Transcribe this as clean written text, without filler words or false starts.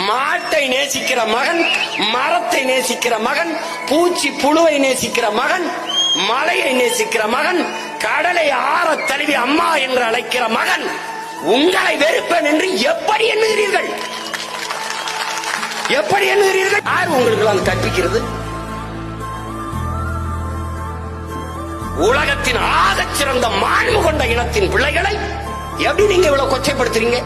மாட்டை நேசிக்கிற மகன், மரத்தை நேசிக்கிற மகன், பூச்சி புழுவை நேசிக்கிற மகன், மலையை நேசிக்கிற மகன், கடலை ஆற தழுவி அம்மா என்று அழைக்கிற மகன் உங்களை வெறுப்பேன் என்று எப்படி எண்ணுகிறீர்கள்? எப்படி எண்ணுகிறீர்கள்? யார் உங்களுக்கு கற்பிக்கிறது? உலகத்தின் ஆகச் சிறந்த மாண்பு கொண்ட இனத்தின் பிள்ளைகளை எப்படி நீங்க இவ்வளவு கொச்சைப்படுத்துறீங்க?